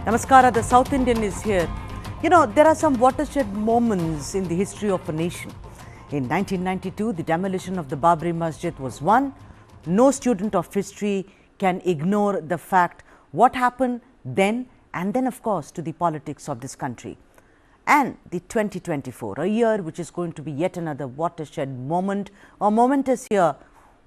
Namaskara, the South Indian is here. You know, there are some watershed moments in the history of a nation. In 1992, the demolition of the Babri Masjid was one. No student of history can ignore the fact what happened then and then, of course, to the politics of this country. And the 2024, a year which is going to be yet another watershed moment or momentous year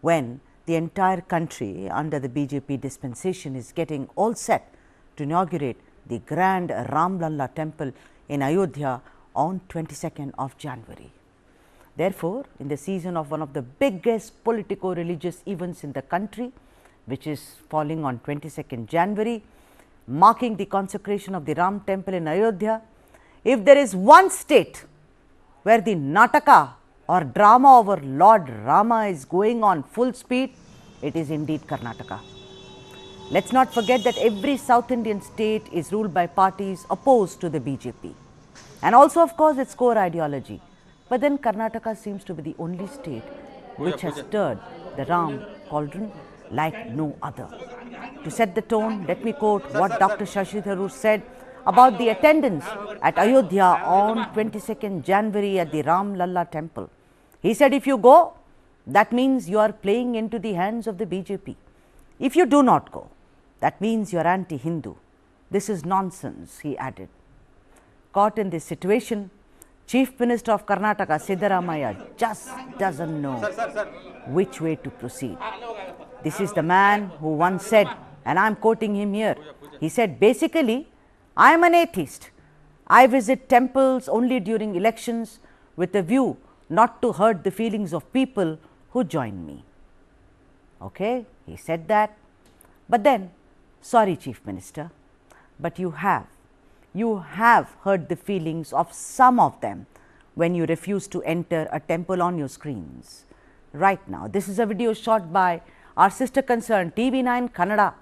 when the entire country under the BJP dispensation is getting all set to inaugurate the grand Ram Lalla temple in Ayodhya on 22nd of January. Therefore, in the season of one of the biggest politico-religious events in the country, which is falling on 22nd January, marking the consecration of the Ram temple in Ayodhya, if there is one state where the Nataka or drama over Lord Rama is going on full speed, it is indeed Karnataka. Let's not forget that every South Indian state is ruled by parties opposed to the BJP and also, of course, its core ideology. But then Karnataka seems to be the only state which has stirred the Ram cauldron like no other. To set the tone, let me quote what Dr. Shashi Tharoor said about the attendance at Ayodhya on 22nd January at the Ram Lalla temple. He said, if you go, that means you are playing into the hands of the BJP. If you do not go, that means you are anti-Hindu. This is nonsense, he added. Caught in this situation, Chief Minister of Karnataka, Siddaramaiah, just doesn't know which way to proceed. This is the man who once said, and I am quoting him here, he said, basically, I am an atheist. I visit temples only during elections with a view not to hurt the feelings of people who join me. Okay, he said that. But then, sorry, Chief Minister, but you have hurt the feelings of some of them when you refuse to enter a temple on your screens. Right now, this is a video shot by our sister concern TV9 Kannada,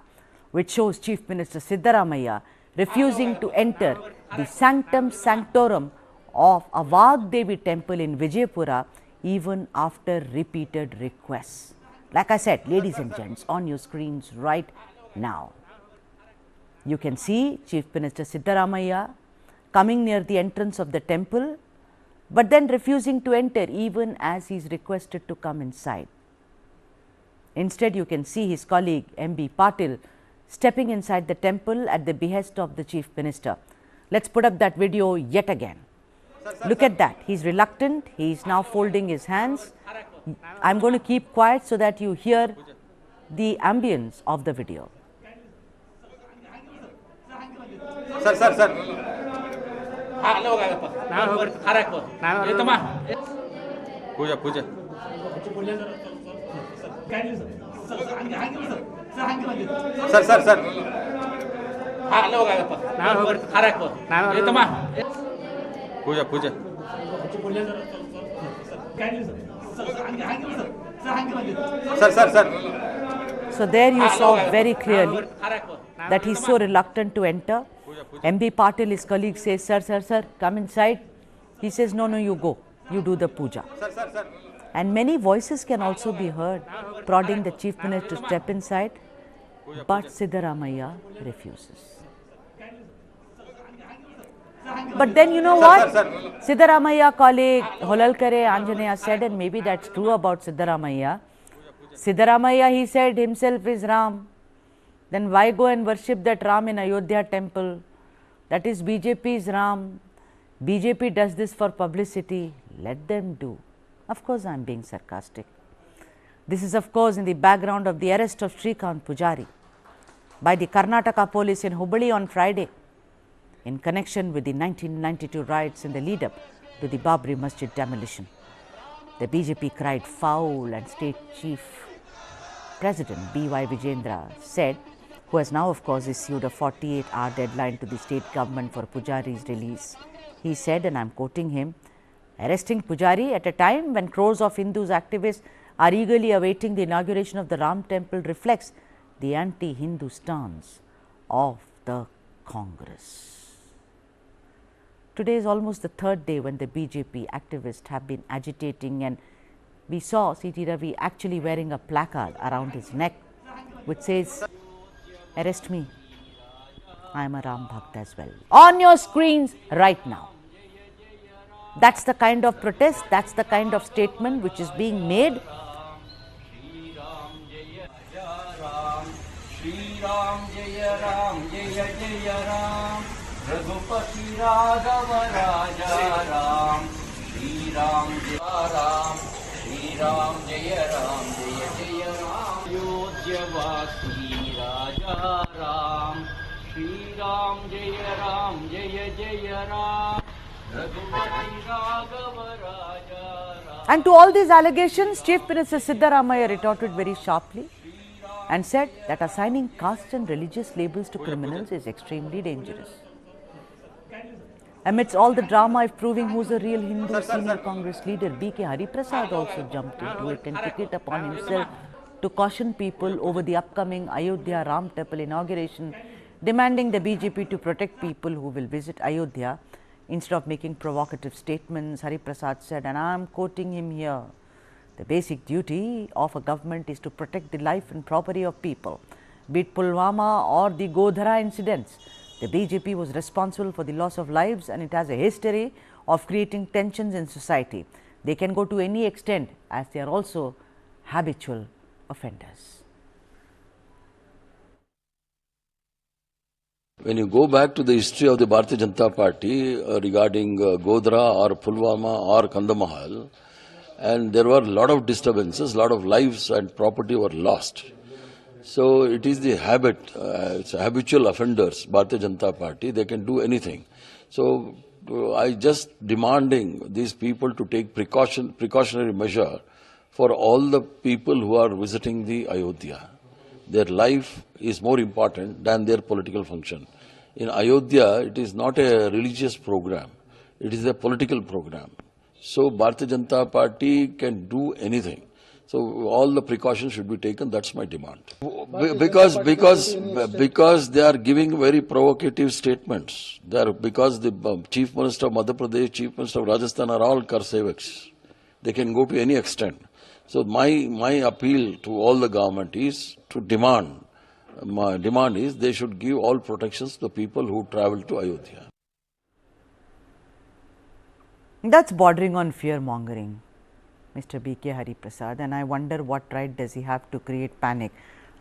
which shows Chief Minister Siddaramaiah refusing to enter the sanctum sanctorum of a Vagdevi temple in Vijaypura even after repeated requests. Like I said, ladies and gents, on your screens right now. You can see Chief Minister Siddaramaiah coming near the entrance of the temple, but then refusing to enter even as he is requested to come inside. Instead, you can see his colleague MB Patil stepping inside the temple at the behest of the Chief Minister. Let's put up that video yet again. Look at that. He is reluctant. He is now folding his hands. I am going to keep quiet so that you hear the ambience of the video. Sir. Puja. Sir. Puja. Sir. So there you saw very clearly that he is so reluctant to enter. MB Patil, his colleague, says, Sir, come inside. He says, no, you go. You do the puja. Sir. And many voices can also be heard prodding the Chief Minister to step inside, but Siddaramaiah refuses. But then you know what? Siddaramaiah colleague Holalkare Anjaneya said, and maybe that's true about Siddaramaiah. Siddaramaiah, he said himself is Ram. Then why go and worship that Ram in Ayodhya temple? That is BJP's Ram. BJP does this for publicity. Let them do. Of course, I am being sarcastic. This is, of course, in the background of the arrest of Srikanth Pujari by the Karnataka police in Hubballi on Friday in connection with the 1992 riots in the lead-up to the Babri Masjid demolition. The BJP cried foul, and State Chief President B.Y. Vijendra said, who has now, of course, issued a 48-hour deadline to the state government for Pujari's release. He said, and I am quoting him, arresting Pujari at a time when crores of Hindus activists are eagerly awaiting the inauguration of the Ram temple reflects the anti-Hindu stance of the Congress. Today is almost the third day when the BJP activists have been agitating, and we saw C.T. Ravi actually wearing a placard around his neck which says, arrest me, I am a Ram Bhakt as well. On your screens right now. That's the kind of protest, that's the kind of statement which is being made. Shri Ram Jaya Jaya Ram, Raghupati Raghava Raja Ram, Shri Ram Jaya Ram, Shri Ram Jaya Jaya Ram, Ayodhya Vasi Raja Ram, Shri Ram Jaya Jaya Ram, Raghupati Raghava Raja Ram. And to all these allegations, Chief Minister Siddaramaiah retorted very sharply and said that assigning caste and religious labels to criminals is extremely dangerous. Amidst all the drama of proving who's a real Hindu, senior Congress leader B.K. Hariprasad also jumped into it and took it upon himself to caution people over the upcoming Ayodhya Ram Temple inauguration, demanding the BJP to protect people who will visit Ayodhya. Instead of making provocative statements, Hariprasad said, and I am quoting him here, the basic duty of a government is to protect the life and property of people. Be it Pulwama or the Godhra incidents, the BJP was responsible for the loss of lives and it has a history of creating tensions in society. They can go to any extent as they are also habitual offenders. When you go back to the history of the Bharatiya Janata Party regarding Godhra or Pulwama or Kandamahal, and there were a lot of disturbances, a lot of lives and property were lost. So it is the habit, it's habitual offenders, Bharatiya Janata Party, they can do anything. So I just demanding these people to take precautionary measure for all the people who are visiting the Ayodhya. Their life is more important than their political function. In Ayodhya, it is not a religious program, it is a political program. So Bharatiya Janata Party can do anything. So all the precautions should be taken. That's my demand. Because they are giving very provocative statements. Because the Chief Minister of Madhya Pradesh, Chief Minister of Rajasthan are all Karsevaks. They can go to any extent. So my appeal to all the government is to demand. My demand is they should give all protections to the people who travel to Ayodhya. That's bordering on fear-mongering, Mr. B.K. Hariprasad, and I wonder what right does he have to create panic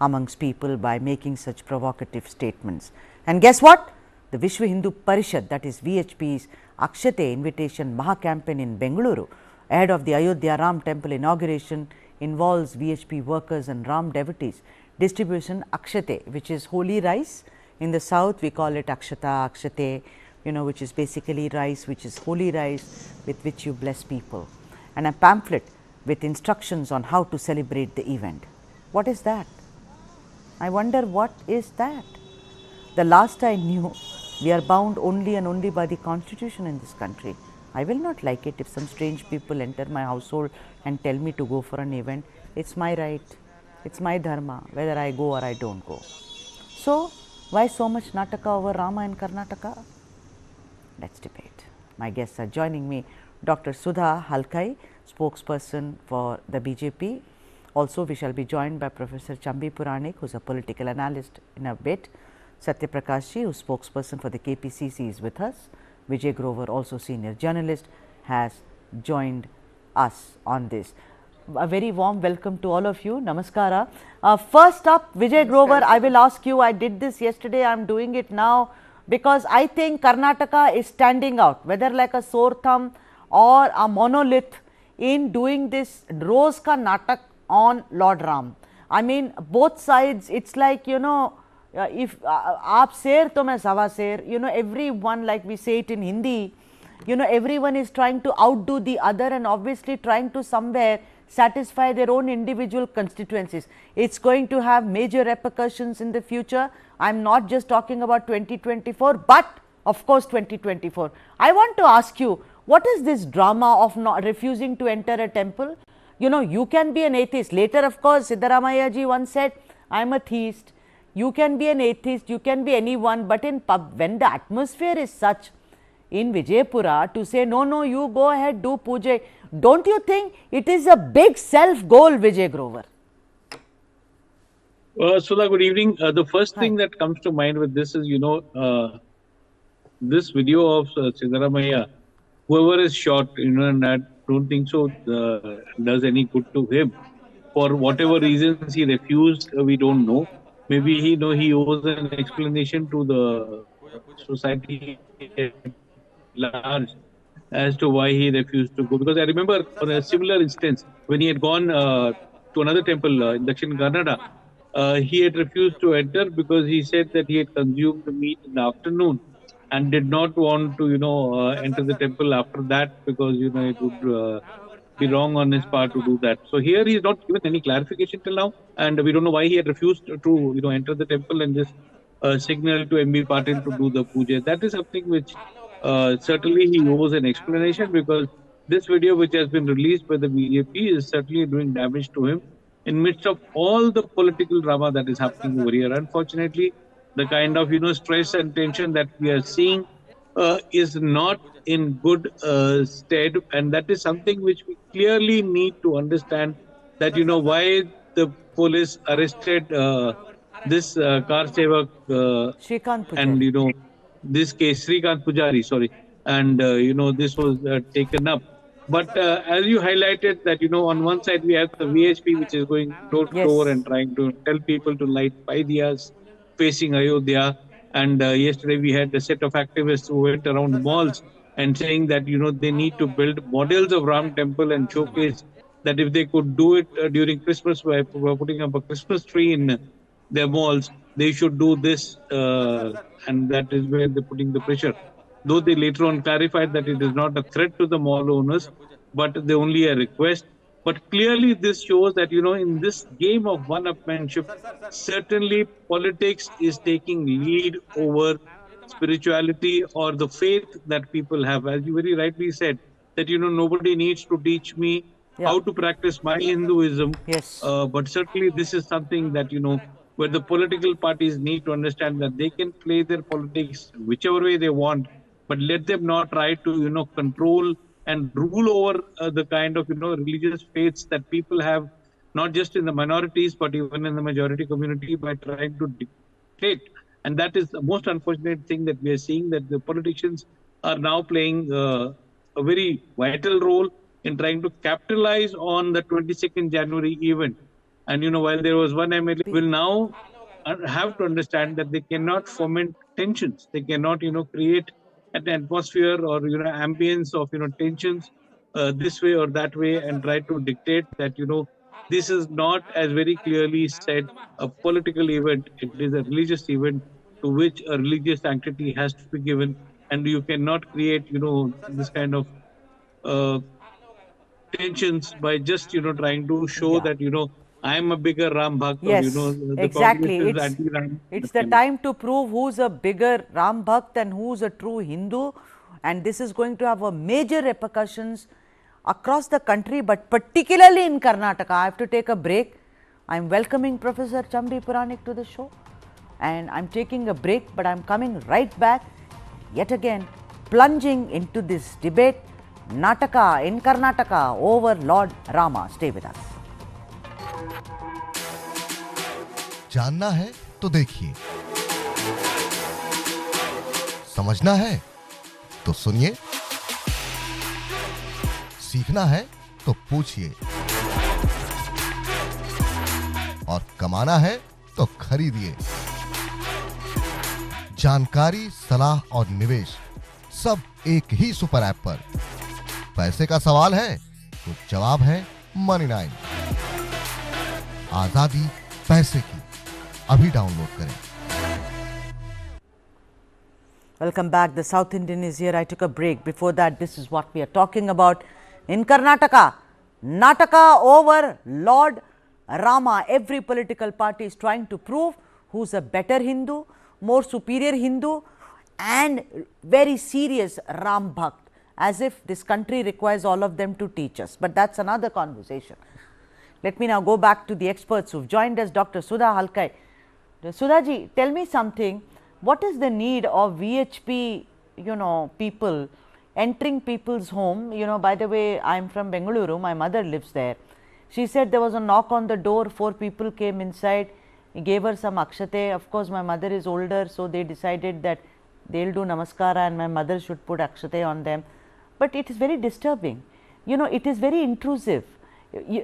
amongst people by making such provocative statements. And guess what? The Vishwa Hindu Parishad, that is VHP's Akshate Invitation Maha campaign in Bengaluru, ahead of the Ayodhya Ram Temple inauguration, involves VHP workers and Ram devotees. Distribution Akshate, which is holy rice. In the south, we call it Akshata, Akshate, which is basically rice, which is holy rice with which you bless people, and a pamphlet with instructions on how to celebrate the event. What is that? I wonder what is that? The last I knew, we are bound only and only by the constitution in this country. I will not like it if some strange people enter my household and tell me to go for an event. It's my right, it's my dharma, whether I go or I don't go. So, why so much Nataka over Rama in Karnataka? Let's debate. My guests are joining me, Dr. Sudha Halkai, spokesperson for the BJP. Also, we shall be joined by Professor Chambi Puranik, who is a political analyst in a bit. Satya Prakashji, who is spokesperson for the KPCC, is with us. Vijay Grover, also senior journalist, has joined us on this. A very warm welcome to all of you. Namaskara. First up, Vijay Grover, I will ask you, I did this yesterday, I am doing it now, because I think Karnataka is standing out, whether like a sore thumb or a monolith in doing this Rose Ka Natak on Lord Ram. I mean, both sides, it's like, if aap ser to main sawa ser, everyone, like we say it in Hindi, everyone is trying to outdo the other and obviously trying to somewhere satisfy their own individual constituencies. It's going to have major repercussions in the future. I'm not just talking about 2024, but of course 2024. I want to ask you, what is this drama of not refusing to enter a temple? You can be an atheist. Later, of course, Siddaramaiah ji once said, I'm a theist. You can be an atheist, you can be anyone, but when the atmosphere is such in Vijaypura to say, no, you go ahead, do puja. Don't you think it is a big self goal, Vijay Grover? Sudha, good evening. The first Hi. thing that comes to mind with this is, this video of Siddaramaiah, whoever is shot, and I don't think so does any good to him. For whatever reasons he refused, we don't know. Maybe he owes an explanation to the society at large as to why he refused to go. Because I remember on a similar instance when he had gone to another temple in Dakshin Kannada, he had refused to enter because he said that he had consumed meat in the afternoon and did not want to, enter the temple after that because it would be wrong on his part to do that. So here he is not given any clarification till now, and we don't know why he had refused to enter the temple and just signal to MB Patil to do the puja. That is something which certainly he owes an explanation, because this video which has been released by the BJP is certainly doing damage to him in midst of all the political drama that is happening over here. Unfortunately, the kind of stress and tension that we are seeing is not in good stead, and that is something which we clearly need to understand, that why the police arrested this car sevak Shrikant and Pujari. this case Srikant Pujari, sorry, and this was taken up. But as you highlighted that on one side we have the VHP which is going door to door Yes. and trying to tell people to light Paidiyas facing Ayodhya, and yesterday we had a set of activists who went around malls and saying that they need to build models of Ram temple and showcase that if they could do it during Christmas by putting up a Christmas tree in their malls, they should do this, and that is where they're putting the pressure. Though they later on clarified that it is not a threat to the mall owners, but they only a request. But clearly, this shows that in this game of one-upmanship, certainly politics is taking lead over spirituality or the faith that people have. As you very rightly said, that nobody needs to teach me Yeah. how to practice my Hinduism. Yes. But certainly, this is something that where the political parties need to understand that they can play their politics whichever way they want, but let them not try to control and rule over the kind of religious faiths that people have, not just in the minorities but even in the majority community, by trying to dictate. And that is the most unfortunate thing that we are seeing, that the politicians are now playing a very vital role in trying to capitalize on the 22nd January event. And while there was one MLA will now have to understand that they cannot foment tensions. They cannot create an atmosphere or ambience of tensions this way or that way, and try to dictate that this is not, as very clearly said, a political event. It is a religious event to which a religious sanctity has to be given, and you cannot create this kind of uh, tensions by just trying to show Yeah. that I am a bigger Ram Bhakt, or Yes, the Congress exactly. is It's anti-Ram. it's the time to prove who's a bigger Ram Bhakt and who's a true Hindu, and this is going to have a major repercussions across the country, but particularly in Karnataka. I have to take a break. I'm welcoming Professor Chambi Puranik to the show, and I'm taking a break, but I'm coming right back yet again, plunging into this debate, Nataka in Karnataka over Lord Rama. Stay with us. जानना है तो देखिए, समझना है तो सुनिए, सीखना है तो पूछिए, और कमाना है तो खरीदिए। जानकारी, सलाह और निवेश सब एक ही सुपर ऐप पर। पैसे का सवाल है तो जवाब है Money9। आजादी पैसे की, अभी डाउनलोड करें। Welcome back. The South Indian is here. I took a break. Before that, this is what we are talking about. In Karnataka, Nataka over Lord Rama. Every political party is trying to prove who's a better Hindu, more superior Hindu, and very serious Ram Bhakt, as if this country requires all of them to teach us. But that's another conversation. Let me now go back to the experts who've joined us. Dr. Sudha Halkai. Sudhaji, tell me something. What is the need of VHP, people entering people's home? By the way, I'm from Bengaluru. My mother lives there. She said there was a knock on the door. 4 people came inside He gave her some akshate. Of course, my mother is older, so they decided that they'll do namaskara and my mother should put akshate on them. But it is very disturbing. You know, it is very intrusive.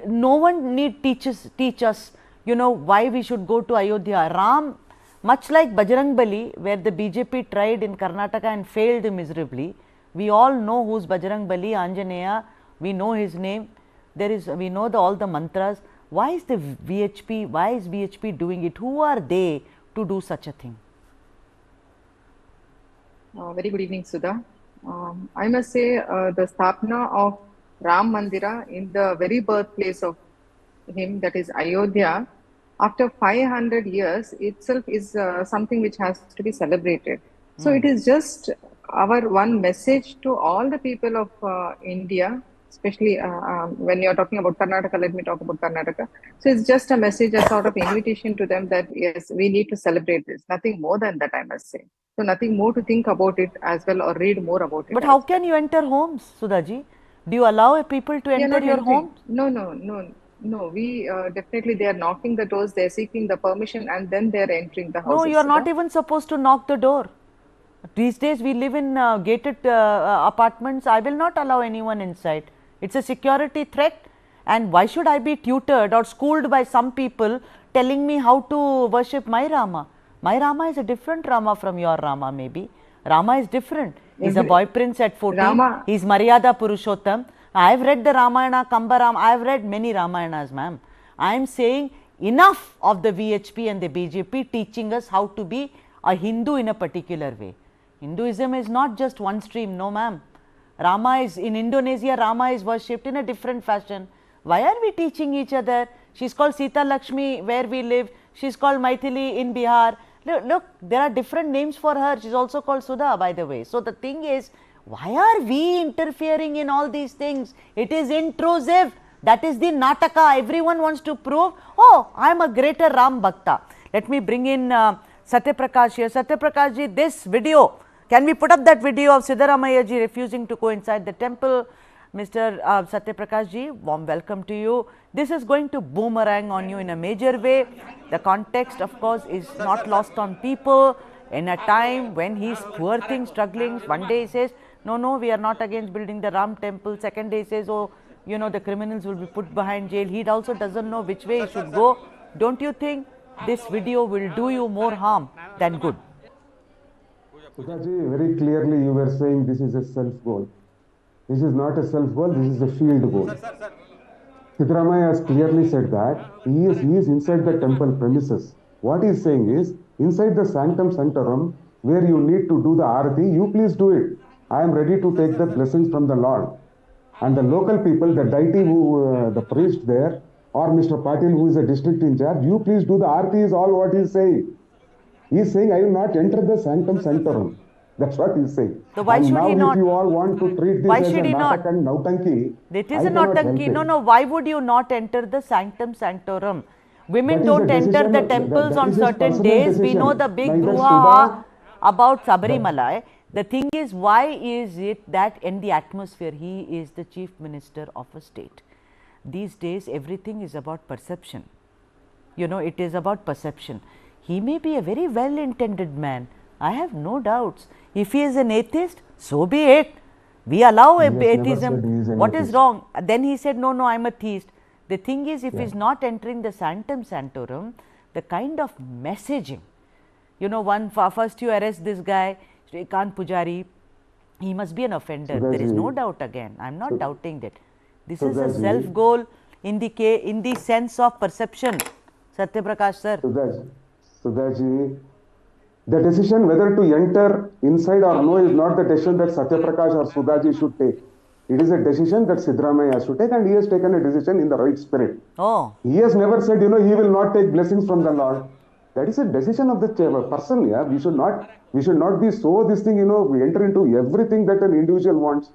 No one need teach us, you know, why we should go to Ayodhya. Ram, much like Bajrangbali, where the BJP tried in Karnataka and failed miserably, we all know who's Bajrangbali, Anjaneya, we know his name, we know all the mantras. Why is VHP doing it? Who are they to do such a thing? Very good evening, Sudha. I must say the Sthapna of Ram Mandira in the very birthplace of him, that is Ayodhya, after 500 years itself is something which has to be celebrated. So it is just our one message to all the people of India, especially when you are talking about Karnataka. Let me talk about Karnataka. So it's just a message, a sort of invitation to them that yes, we need to celebrate this. Nothing more than that, I must say. So nothing more to think about it as well or read more about it. But how can you enter homes, Sudhaji? Do you allow people to enter your home? No. We definitely, they are knocking the doors, they are seeking the permission and then they are entering the house. No, you are not even supposed to knock the door. These days we live in gated apartments. I will not allow anyone inside. It's a security threat. And why should I be tutored or schooled by some people telling me how to worship my Rama? My Rama is a different Rama from your Rama, maybe. Rama is different. He's a boy prince at 14. He's Maryada Purushottam. I have read the Ramayana, Kamba Ram. I have read many Ramayanas, ma'am. I am saying enough of the VHP and the BJP teaching us how to be a Hindu in a particular way. Hinduism is not just one stream, no ma'am. Rama is, in Indonesia, Rama is worshipped in a different fashion. Why are we teaching each other? She's called Sita Lakshmi where we live. She's called Maithili in Bihar. Look, there are different names for her. She's also called Sudha, by the way. So the thing is, why are we interfering in all these things? It is intrusive. That is the Nataka. Everyone wants to prove, oh, I am a greater Ram Bhakta. Let me bring in Satyaprakash here. Satyaprakash ji, this video, can we put up that video of Siddaramaiah ji refusing to go inside the temple? Mr. Satyaprakash ji, warm welcome to you. This is going to boomerang on you in a major way. The context, of course, is not lost on people. In a time when he's poor thing, struggling, one day he says, no, we are not against building the Ram temple. Second day he says, oh, you know, the criminals will be put behind jail. He also doesn't know which way he should go. Don't you think this video will do you more harm than good? Sudhaji, very clearly you were saying this is a self-goal. This is not a self-goal, this is a field goal. Siddaramaiah has clearly said that he is inside the temple premises. What he is saying is, inside the sanctum sanctorum, where you need to do the arati, you please do it. I am ready to take the blessings from the Lord. And the local people, the deity who, the priest there, or Mr. Patil who is a district in charge, you please do the arati is all what he is saying. He is saying, I will not enter the sanctum sanctorum. That's what he is saying. So why should he not? If you all want to treat this as a natak and nautanki, it is a nautanki. No, why would you not enter the sanctum sanctorum? Women don't enter the temples on certain days. We know the big brouhaha about Sabarimala. The thing is, why is it that in the atmosphere, he is the chief minister of a state? These days, everything is about perception. You know, it is about perception. He may be a very well-intended man. I have no doubts. If he is an atheist, so be it. We allow atheism. What is wrong? Then he said, no, I am a theist. The thing is, if he is not entering the sanctum sanctorum, the kind of messaging, you know, first you arrest this guy, Shrikant Pujari, he must be an offender. There is no doubt again. I am not doubting that. This is a self-goal in the sense of perception. Satyaprakash sir. Sudhaji, the decision whether to enter inside or no is not the decision that Satyaprakash or Sudhaji should take. It is a decision that Siddaramaiah should take, and he has taken a decision in the right spirit. Oh. He has never said, you know, he will not take blessings from the Lord. That is a decision of the person. Yeah, we should not be so this thing. You know, we enter into everything that an individual wants.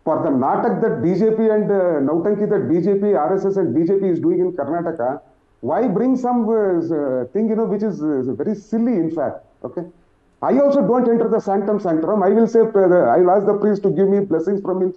For the natak that BJP and nautanki that BJP, RSS and BJP is doing in Karnataka, why bring some thing, you know, which is very silly, in fact. Okay. I also don't enter the sanctum sanctorum. I will say, I will ask the priest to give me blessings from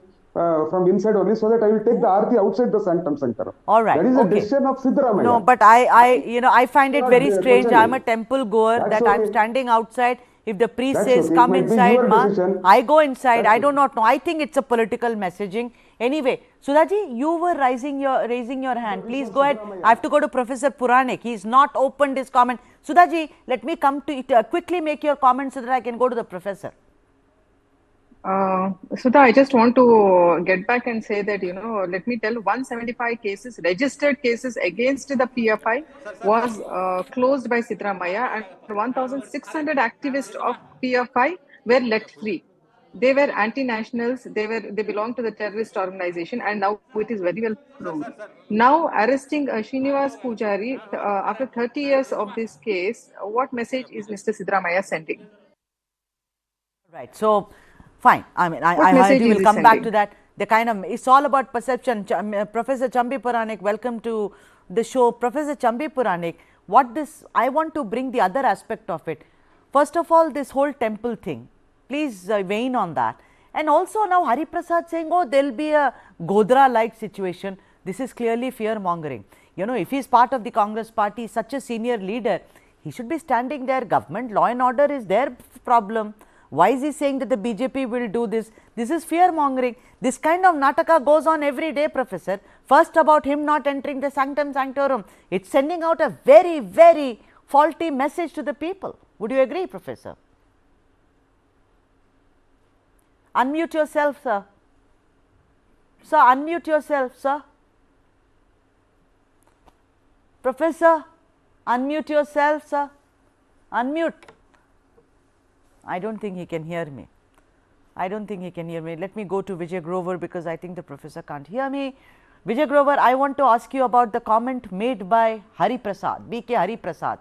from inside only, so that I will take the arti outside the sanctum sanctorum. All right. That is a Okay. decision of Siddaramaiah. No, but I find it very strange. I'm a temple goer, That's that I'm okay. standing outside. If the priest That's says okay. It come might be inside, your ma, decision. I go inside. That's I do okay. not know. I think it's a political messaging. Anyway, Sudhaji, you were raising your hand. Please go ahead. I have to go to Professor Puranik. He's not opened his comment. Sudhaji, let me come to it. Quickly make your comment so that I can go to the professor. Sudha, I just want to get back and say that, let me tell 175 cases, registered cases against the PFI was closed by Siddaramaiah, and 1,600 activists of PFI were let free. They were anti-nationals, they belong to the terrorist organization, and now it is very well proved. Now arresting Srinivas Pujari after 30 years of this case, what message is Mr. Siddaramaiah sending? Right. So, fine. I mean, I What heard message you is will he come back sending? to that. The kind of, it's all about perception. Professor Chambi Puranik, welcome to the show. Professor Chambi Puranik, I want to bring the other aspect of it. First of all, this whole temple thing, please weigh in on that. And also now Hari Prasad saying, oh, there will be a Godra-like situation. This is clearly fear mongering. You know, if he is part of the Congress party, such a senior leader, he should be standing there. Government law and order is their problem. Why is he saying that the BJP will do this? This is fear mongering. This kind of nataka goes on every day, Professor. First about him not entering the sanctum sanctorum. It's sending out a very, very faulty message to the people. Would you agree, Professor? Unmute yourself, sir. Sir, unmute yourself, sir. Professor, unmute yourself, sir. Unmute. I don't think he can hear me. I don't think he can hear me. Let me go to Vijay Grover, because I think the professor can't hear me. Vijay Grover, I want to ask you about the comment made by Hari Prasad, BK Hari Prasad.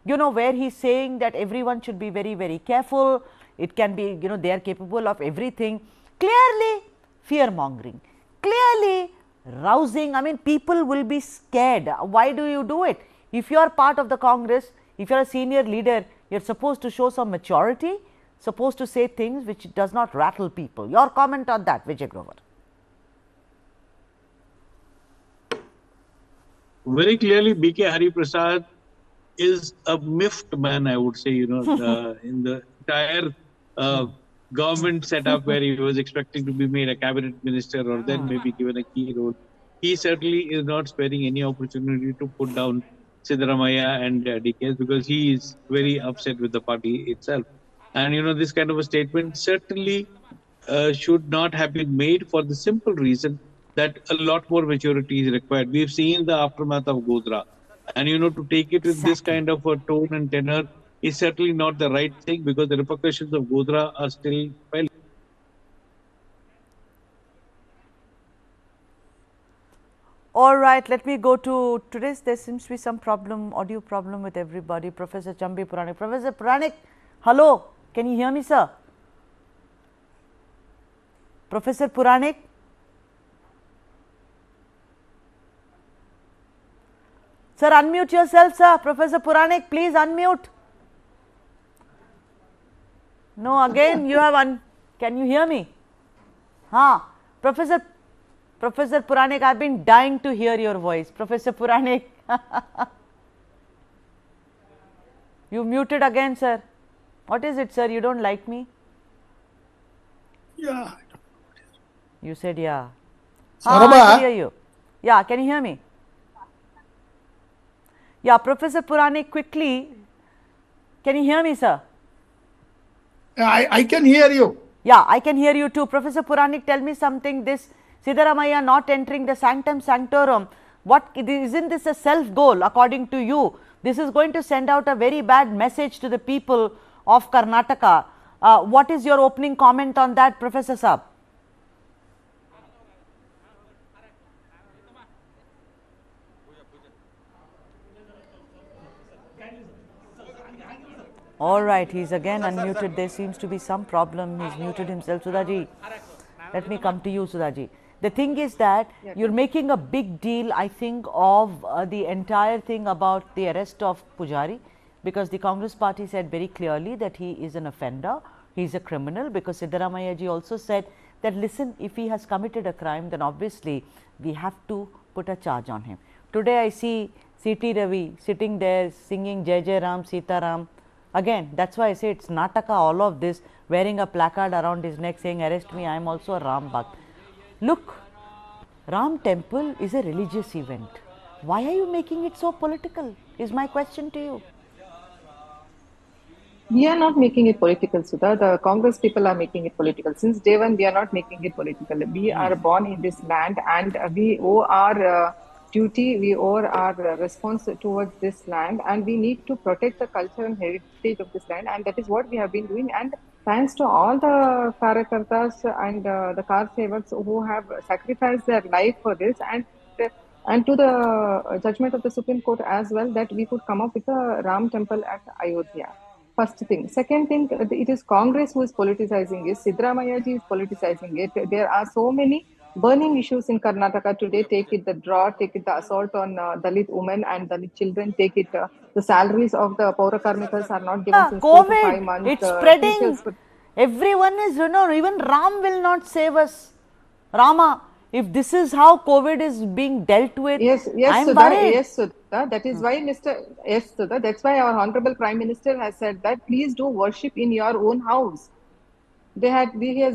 You know, where he's saying that everyone should be very, very careful. It can be, you know, they are capable of everything. Clearly fear mongering. Clearly rousing. I mean, people will be scared. Why do you do it? If you are part of the Congress, if you are a senior leader, you are supposed to show some maturity, supposed to say things which does not rattle people. Your comment on that, Vijay Grover. Very clearly, BK Hari Prasad is a miffed man, I would say, you know, in the entire government setup where he was expecting to be made a cabinet minister or then maybe given a key role. He certainly is not sparing any opportunity to put down Siddaramaiah and DKs, because he is very upset with the party itself. And, you know, this kind of a statement certainly should not have been made, for the simple reason that a lot more maturity is required. We've seen the aftermath of Godra. And, you know, to take it with this kind of a tone and tenor is certainly not the right thing, because the repercussions of Godra are still felt. All right, let me go to today's. There seems to be some problem, audio problem with everybody. Professor Chambi Puranik. Professor Puranik, hello, can you hear me, sir? Professor Puranik? Sir, unmute yourself, sir. Professor Puranik, please unmute. No, again you have can you hear me? Professor Puranik, I have been dying to hear your voice. Professor Puranik. You muted again, sir. What is it, sir? You don't like me? Yeah. You said yeah. Siddaramaiah. I can hear you. Yeah, can you hear me? Yeah, Professor Puranik, quickly. Can you hear me, sir? I can hear you. Yeah, I can hear you too. Professor Puranik, tell me something. This Siddaramaiah not entering the sanctum sanctorum, isn't this a self goal according to you? This is going to send out a very bad message to the people of Karnataka. What is your opening comment on that, Professor Saab? All right, he's again unmuted. There seems to be some problem. He's muted himself. Sudhaji, let me come to you, Sudhaji. The thing is that you're making a big deal, I think, of the entire thing about the arrest of Pujari, because the Congress party said very clearly that he is an offender, he is a criminal, because Siddaramaiah ji also said that listen, if he has committed a crime, then obviously we have to put a charge on him. Today I see C.T. Ravi sitting there singing Jai Jai Ram, Sita Ram. Again, that's why I say it's Nataka, all of this, wearing a placard around his neck saying, arrest me, I am also a Ram Bhakt. Look, Ram temple is a religious event. Why are you making it so political, is my question to you. We are not making it political, Sudha. The Congress people are making it political. Since day one, we are not making it political. We are born in this land, and we owe our duty, we owe our response towards this land, and we need to protect the culture and heritage of this land, and that is what we have been doing. And thanks to all the Karyakartas and the Kar Sevaks who have sacrificed their life for this, and to the judgment of the Supreme Court as well, that we could come up with a Ram temple at Ayodhya. First thing. Second thing, it is Congress who is politicizing it. Siddaramaiah ji is politicizing it. There are so many burning issues in Karnataka today. Take it the drought, take it the assault on Dalit women and Dalit children, take it the salaries of the Paura Karmikas are not given since 4 to 5 months. It's spreading. Everyone is, even Ram will not save us. Rama, if this is how COVID is being dealt with, yes, I'm Sudha, worried. yes, Sudha. That is why Sudha, that's why our Honorable Prime Minister has said that please do worship in your own house. He has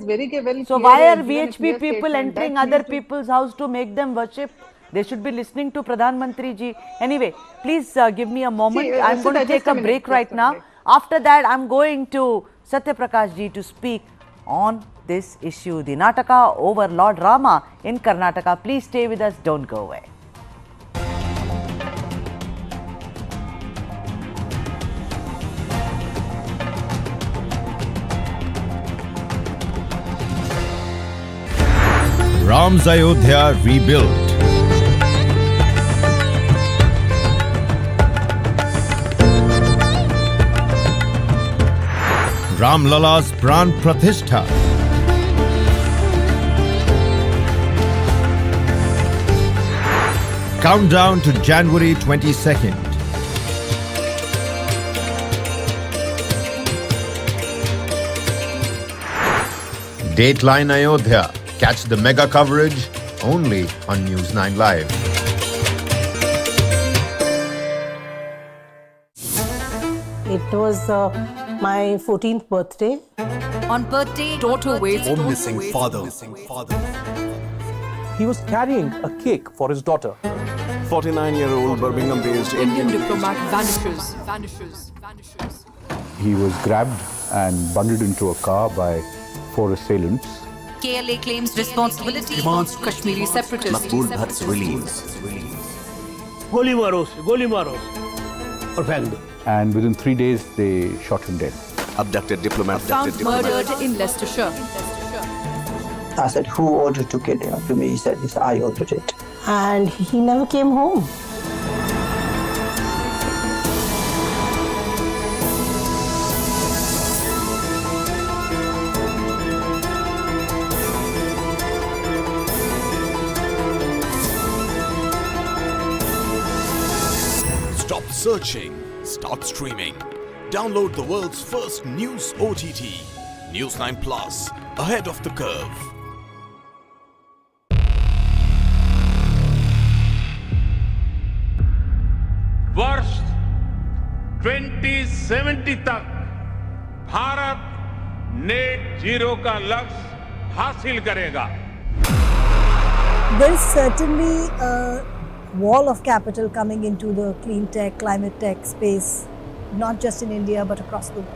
very well. So why are VHP people entering other people's house to make them worship? They should be listening to Pradhan Mantri ji. Anyway, please give me a moment. I'm going to take a break right now. After that, I'm going to Satya Prakash ji to speak on this issue, the Nataka over Lord Rama in Karnataka. Please stay with us. Don't go away. Ram's Ayodhya rebuilt. Ram Lala's Pran Pratishtha. Countdown to January 22nd. Dateline Ayodhya. Catch the mega coverage only on News9 Live. It was my 14th birthday. On birthday, daughter waits home missing father. He was carrying a cake for his daughter. 49-year-old Birmingham-based Indian diplomat vanishes. He was grabbed and bundled into a car by 4 assailants. KLA claims responsibility demands Kashmiri separatists. Maqbool Bhatt's release. Goli maro, aur phek do. And within 3 days, they shot him dead. Abducted diplomat. Found murdered in Leicestershire. I said, who ordered to kill him? To me, he said, I ordered it. And he never came home. Stop searching, start streaming. Download the world's first news OTT, News9 Plus, ahead of the curve. वर्ष 2070 तक Bharat net zero का लक्ष्य हासिल करेगा. There is certainly a wall of capital coming into the clean tech, climate tech space, not just in India but across the world.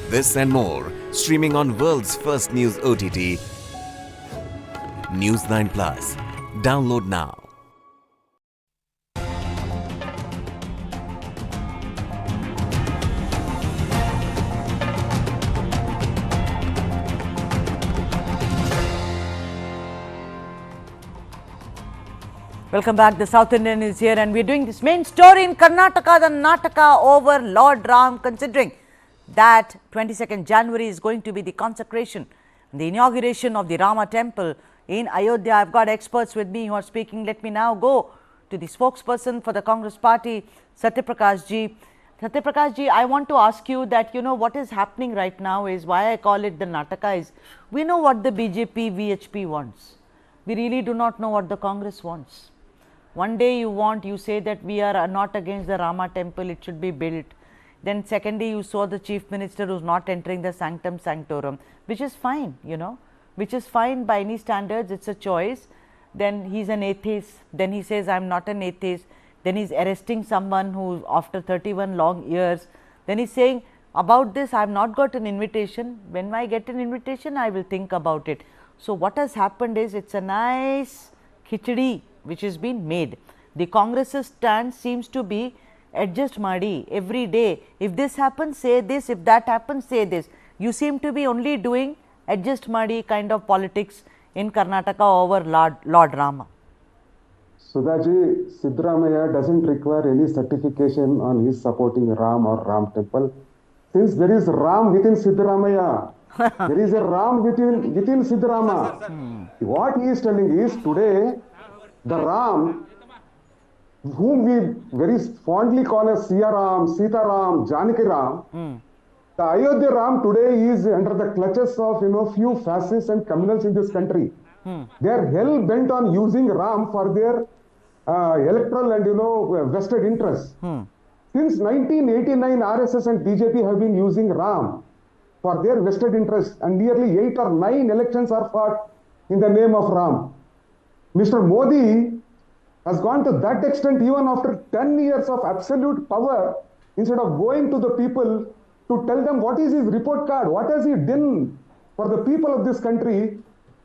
This and more, streaming on world's first news OTT, News9 Plus. Download now. Welcome back. The South Indian is here and we are doing this main story in Karnataka, the Nataka over Lord Ram, considering that 22nd January is going to be the consecration and the inauguration of the Rama temple in Ayodhya. I've got experts with me who are speaking. Let me now go to the spokesperson for the Congress party, Satyaprakash ji. Satyaprakash ji, I want to ask you that, what is happening right now is why I call it the Nataka is, we know what the BJP, VHP wants. We really do not know what the Congress wants. One day you say that we are not against the Rama temple, it should be built. Then secondly, you saw the chief minister who's not entering the sanctum sanctorum, which is fine, which is fine by any standards, it's a choice. Then he's an atheist, then he says I'm not an atheist, then he's arresting someone who after 31 long years, then he's saying about this I have not got an invitation, when I get an invitation I will think about it. So what has happened is it's a nice khichdi which has been made. The Congress's stand seems to be adjust Madi every day. If this happens, say this. If that happens, say this. You seem to be only doing adjust Madi kind of politics in Karnataka over Lord Rama. Sudhaji, Siddaramaiah doesn't require any certification on his supporting Ram or Ram temple. Since there is Ram within Siddaramaiah, there is a Ram within Siddarama. What he is telling is today, the Ram, whom we very fondly call as Siya Ram, Sita Ram, Janaki Ram, the Ayodhya Ram today is under the clutches of few fascists and criminals in this country. They are hell bent on using Ram for their electoral and vested interests. Since 1989, RSS and BJP have been using Ram for their vested interests, and nearly 8 or 9 elections are fought in the name of Ram. Mr. Modi has gone to that extent even after 10 years of absolute power, instead of going to the people to tell them what is his report card, what has he done for the people of this country.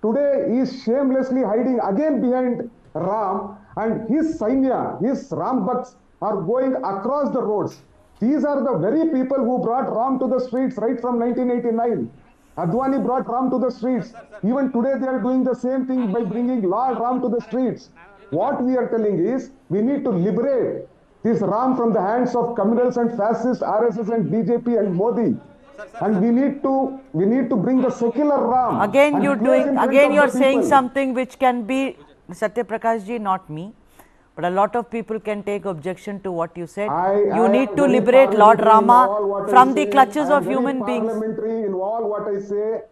Today he is shamelessly hiding again behind Ram, and his Sainya, his Ram Bhakts are going across the roads. These are the very people who brought Ram to the streets right from 1989. Advani brought Ram to the streets. Even today they are doing the same thing by bringing Lord Ram to the streets. What we are telling is, we need to liberate this Ram from the hands of criminals and fascists, RSS and BJP and Modi. And we need to bring the secular Ram. Again you're saying something which can be, Satyaprakash ji, not me, but a lot of people can take objection to what you said. You need to liberate Lord Rama from the clutches of human beings. In all what I say.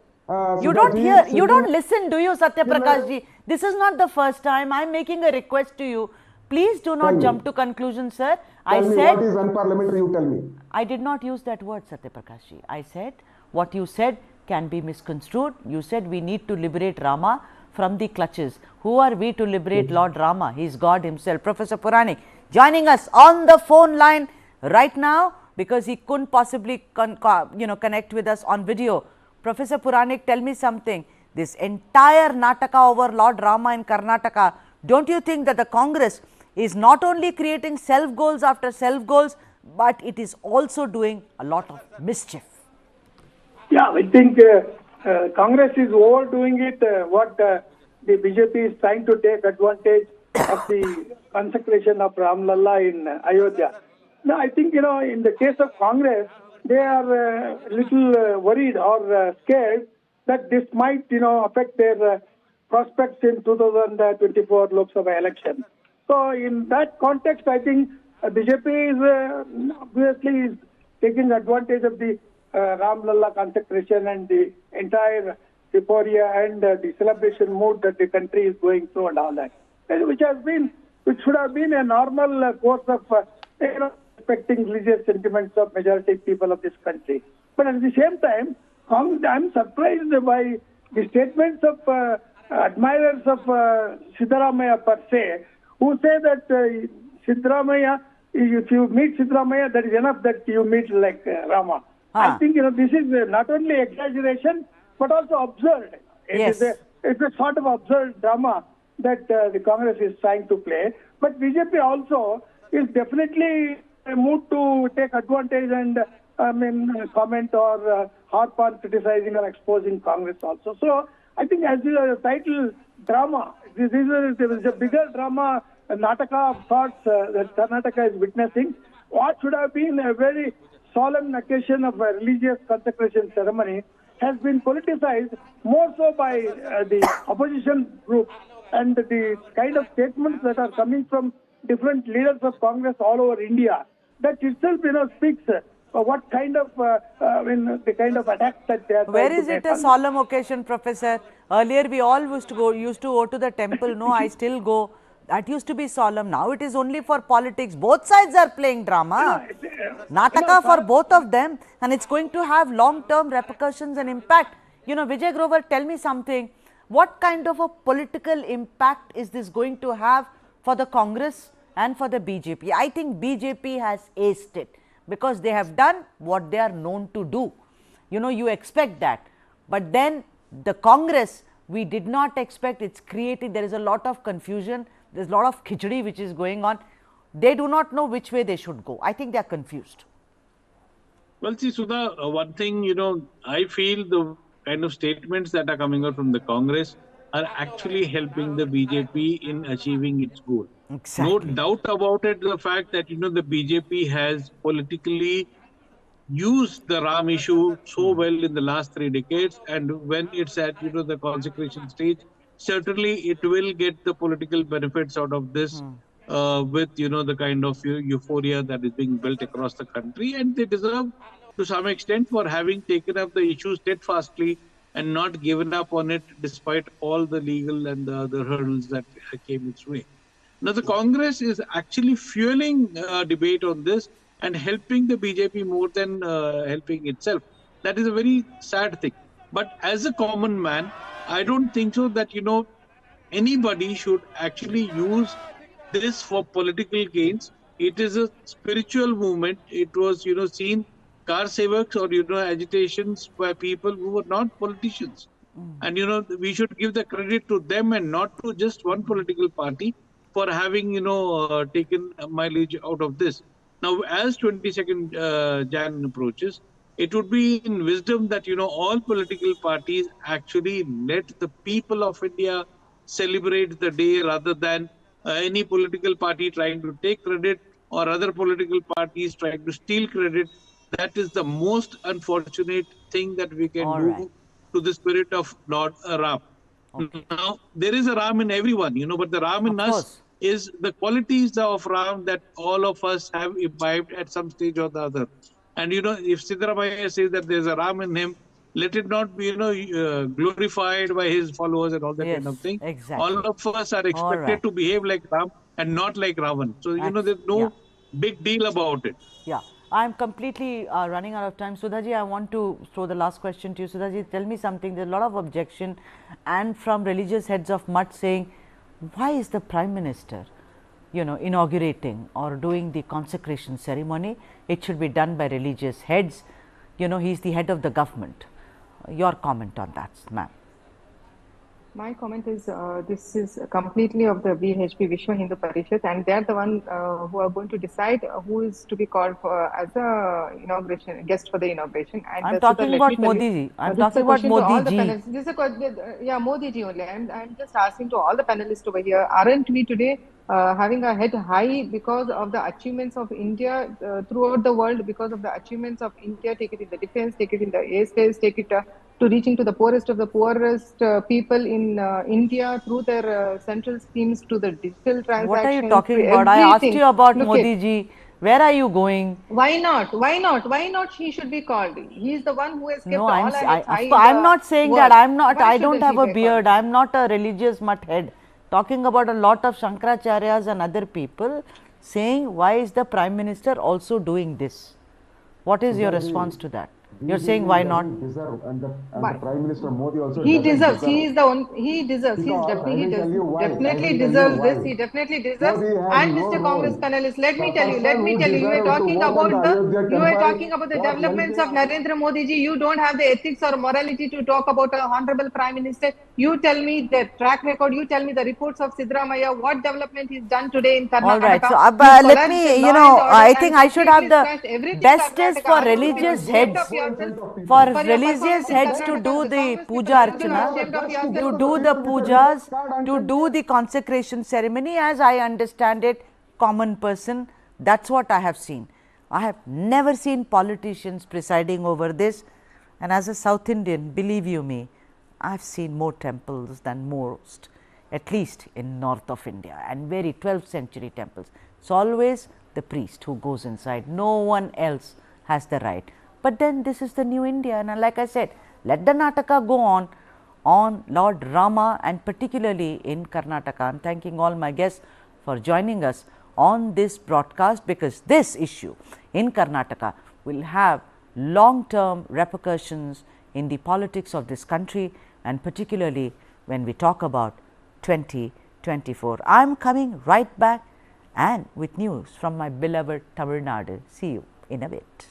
You don't hear, you don't listen, do you, Satyaprakash ji? This is not the first time. I am making a request to you. Please do not jump to conclusions, sir. I said, what is unparliamentary, you tell me. I did not use that word, Satyaprakash ji. I said what you said can be misconstrued. You said we need to liberate Rama from the clutches. Who are we to liberate Lord Rama? He is God himself. Professor Puranik joining us on the phone line right now because he couldn't possibly connect with us on video. Professor Puranik, tell me something. This entire Nataka over Lord Rama in Karnataka, don't you think that the Congress is not only creating self-goals after self-goals, but it is also doing a lot of mischief? Yeah, I think Congress is overdoing it. The BJP is trying to take advantage of the consecration of Ram Lalla in Ayodhya. Now, I think, in the case of Congress, they are a little worried or scared that this might, affect their prospects in 2024 Lok Sabha election. So, in that context, I think BJP is obviously taking advantage of the Ram Lalla consecration and the entire euphoria and the celebration mood that the country is going through and all that, which should have been a normal course of respecting religious sentiments of majority people of this country. But at the same time, I'm surprised by the statements of admirers of Siddaramaiah per se, who say that Siddaramaiah, if you meet Siddaramaiah, that is enough that you meet like Rama. I think this is not only exaggeration but also absurd. It's a sort of absurd drama that the Congress is trying to play. But BJP also is definitely moved to take advantage and comment or harp on criticizing or exposing Congress also. So I think as the title drama, there is a bigger drama, a Nataka of thoughts that Karnataka is witnessing. What should have been a very solemn occasion of a religious consecration ceremony has been politicized more so by the opposition groups, and the kind of statements that are coming from different leaders of Congress all over India. That itself, speaks what kind of, the kind of attack that they are Where trying is to it make a on solemn occasion, Professor? Earlier we all used to go to the temple. No, I still go. That used to be solemn. Now it is only for politics. Both sides are playing drama. Nataka for both of them, and it's going to have long-term repercussions and impact. Vijay Grover, tell me something. What kind of a political impact is this going to have for the Congress and for the BJP? I think BJP has aced it because they have done what they are known to do. You expect that. But then the Congress, we did not expect. It's creating, there is a lot of confusion. There's a lot of khichdi which is going on. They do not know which way they should go. I think they are confused. Well, see, Sudha, one thing, I feel the kind of statements that are coming out from the Congress are actually helping the BJP in achieving its goal. Exactly. No doubt about it, the fact that, the BJP has politically used the Ram issue so well in the last 3 decades, and when it's at, the consecration stage, certainly it will get the political benefits out of this with, the kind of euphoria that is being built across the country, and they deserve to some extent for having taken up the issue steadfastly and not given up on it despite all the legal and the other hurdles that came its way. Now, the Congress is actually fueling debate on this and helping the BJP more than helping itself. That is a very sad thing. But as a common man, I don't think so that, anybody should actually use this for political gains. It is a spiritual movement. It was, seen car sevaks or, agitations by people who were not politicians. And, we should give the credit to them and not to just one political party for having, taken mileage out of this. Now, as 22nd Jan approaches, it would be in wisdom that, all political parties actually let the people of India celebrate the day rather than any political party trying to take credit or other political parties trying to steal credit. That is the most unfortunate thing that we can do to the spirit of Lord Ram. Okay. Now, there is a Ram in everyone, but the Ram in us is the qualities of Ram that all of us have imbibed at some stage or the other. And, if Siddaramaiah says that there's a Ram in him, let it not be, glorified by his followers and all that kind of thing. Exactly. All of us are expected to behave like Ram and not like Ravan. So, there's no big deal about it. Yeah. I'm completely running out of time. Sudhaji, I want to throw the last question to you. Sudhaji, tell me something. There's a lot of objection and from religious heads of Mutt saying, why is the Prime Minister, inaugurating or doing the consecration ceremony? It should be done by religious heads. He's the head of the government. Your comment on that, ma'am. My comment is this is completely of the VHP Vishwa Hindu Parishad, and they are the one who are going to decide who is to be called for as a inauguration guest for the inauguration. And I'm talking about Modi ji. I'm talking about Modi ji. This is a Modi ji only. I'm just asking to all the panelists over here: aren't we today having a head high because of the achievements of India throughout the world? Because of the achievements of India, take it in the defense, take it in the airspace, take it to reaching to the poorest of the poorest people in India through their central schemes to the digital transactions. What are you talking about? I asked you about Modi ji. Where are you going? Why not? Why not? Why not? He should be called. He is the one who has kept all our heads high. I'm not saying that. I'm not. I don't have a beard. I'm not a religious mutt head. Talking about a lot of Shankaracharyas and other people saying, why is the Prime Minister also doing this? What is your response to that? You're saying why not? And the Prime Minister Modi also he deserves. He is the one. He deserves. He definitely deserves this. He definitely deserves. And Mr. Congress panelist, let me tell you. You were talking about the developments of Narendra Modi ji. You don't have the ethics or morality to talk about an honorable Prime Minister. You tell me the track record. You tell me the reports of Siddaramaiah. What development he's done today in Karnataka. All right. So let me. I think I should have the best is for religious heads. For religious heads to do the puja archana, to do the pujas, to do the consecration ceremony, as I understand it, common person, that's what I have seen. I have never seen politicians presiding over this, and as a South Indian, believe you me, I have seen more temples than most. at least in north of India, and very 12th century temples. It's always the priest who goes inside, no one else has the right. But then this is the new India, and like I said, let the Nataka go on Lord Rama and particularly in Karnataka. I am thanking all my guests for joining us on this broadcast, because this issue in Karnataka will have long term repercussions in the politics of this country, and particularly when we talk about 2024. I am coming right back and with news from my beloved Tamil Nadu. See you in a bit.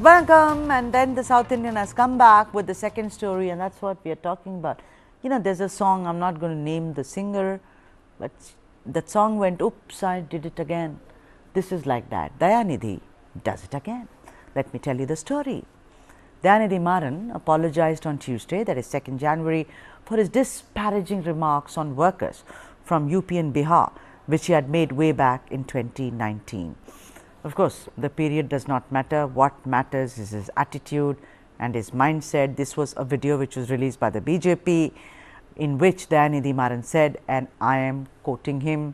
Welcome, and then the South Indian has come back with the second story, and that's what we are talking about. You know, there's a song, I'm not going to name the singer, but that song went, oops, I did it again. This is like that. Dayanidhi does it again. Let me tell you the story. Dayanidhi Maran apologized on Tuesday, that is 2nd January, for his disparaging remarks on workers from UP and Bihar, which he had made way back in 2019. Of course, the period does not matter. What matters is his attitude and his mindset. This was a video which was released by the BJP, in which Dayanidhi Maran said, and I am quoting him,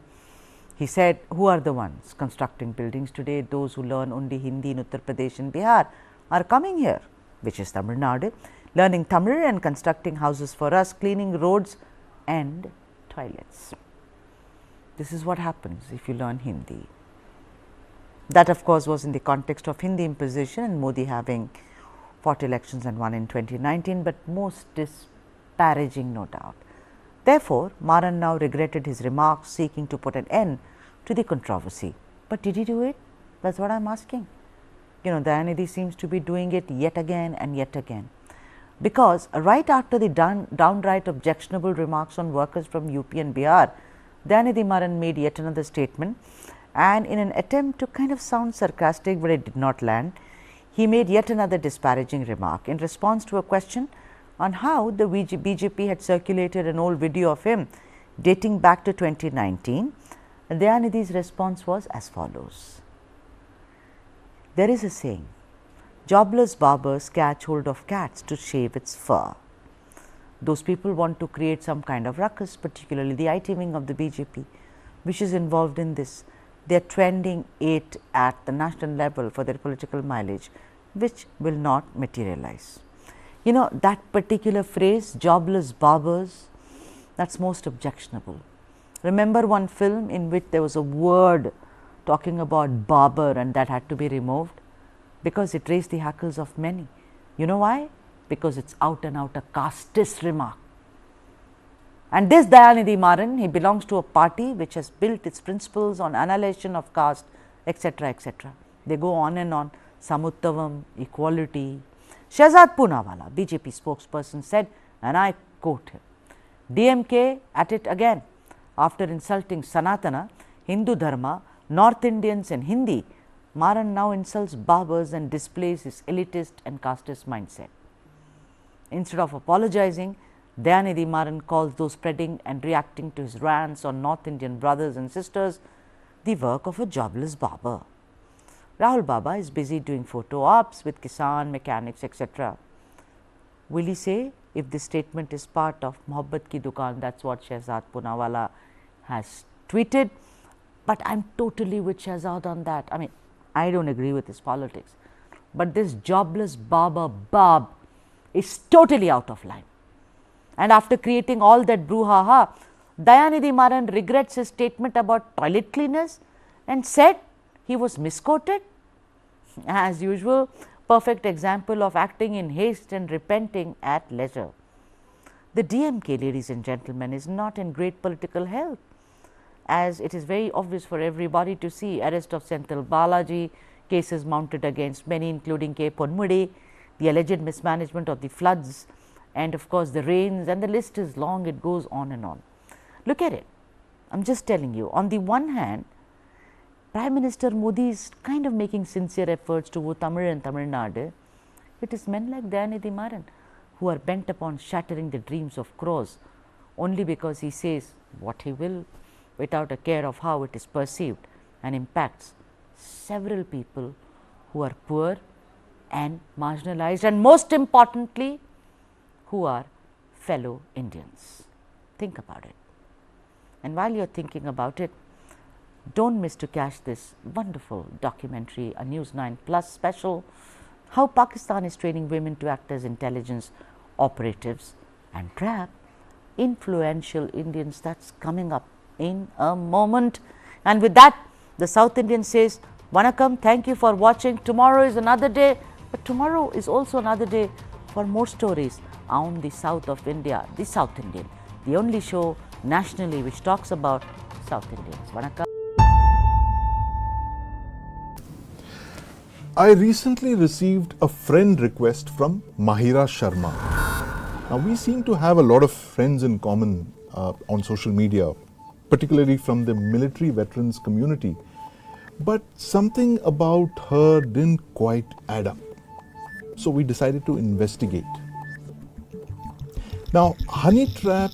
he said, who are the ones constructing buildings today? Those who learn only Hindi in Uttar Pradesh and Bihar are coming here, which is Tamil Nadu, learning Tamil and constructing houses for us, cleaning roads and toilets. This is what happens if you learn Hindi. That of course was in the context of Hindi imposition and Modi having fought elections and won in 2019, but most disparaging, no doubt. Therefore, Maran now regretted his remarks, seeking to put an end to the controversy. But did he do it? That's what I am asking. You know, Dayanidhi seems to be doing it yet again and yet again, because right after the downright objectionable remarks on workers from UP and Bihar, Dayanidhi Maran made yet another statement, and in an attempt to kind of sound sarcastic, but it did not land, he made yet another disparaging remark in response to a question on how the BJP had circulated an old video of him dating back to 2019. Dayanidhi's response was as follows. There is a saying, jobless barbers catch hold of cats to shave its fur. Those people want to create some kind of ruckus, particularly the IT wing of the BJP, which is involved in this. They are trending it at the national level for their political mileage, which will not materialize. You know, that particular phrase, jobless barbers, that's most objectionable. Remember one film in which there was a word talking about barber and that had to be removed because it raised the hackles of many. You know why? Because it's out and out a casteist remark. And this Dayanidhi Maran, he belongs to a party which has built its principles on annihilation of caste, etc., etc. They go on and on. Samuttavam, equality. Shehzad Poonawala, BJP spokesperson, said, and I quote him, DMK at it again. After insulting Sanatana, Hindu Dharma, North Indians and Hindi, Maran now insults barbers and displays his elitist and casteist mindset. Instead of apologizing, Dayanidhi Maran calls those spreading and reacting to his rants on North Indian brothers and sisters the work of a jobless barber. Rahul Baba is busy doing photo ops with Kisan, mechanics, etc. Will he say if this statement is part of Mohabbat Ki Dukaan? That's what Shehzad Poonawala has tweeted. But I am totally with Shehzad on that. I mean, I don't agree with his politics. But this jobless barber Bab is totally out of line. And after creating all that brouhaha, Dayanidhi Maran regrets his statement about toilet cleaners and said he was misquoted. As usual, perfect example of acting in haste and repenting at leisure. The DMK, ladies and gentlemen, is not in great political health, as it is very obvious for everybody to see arrest of Senthil Balaji, cases mounted against many, including K. Ponmudi, the alleged mismanagement of the floods, and of course the rains, and the list is long, it goes on and on. Look at it. I am just telling you, on the one hand, Prime Minister Modi is kind of making sincere efforts to Tamil and Tamil Nadu. It is men like Dayanidhi Maran who are bent upon shattering the dreams of crores only because he says what he will without a care of how it is perceived and impacts several people who are poor and marginalized, and most importantly, who are fellow Indians. Think about it. And while you are thinking about it, don't miss to catch this wonderful documentary, a News9 Plus special, how Pakistan is training women to act as intelligence operatives and trap influential Indians. That's coming up in a moment. And with that, the South Indian says, Vanakkam, thank you for watching. Tomorrow is another day, but tomorrow is also another day for more stories on the south of India, the South Indian, the only show nationally which talks about South Indians. Vanakkam. I recently received a friend request from Mahira Sharma. Now, we seem to have a lot of friends in common on social media, particularly from the military veterans community. But something about her didn't quite add up. So we decided to investigate. Now, honey trap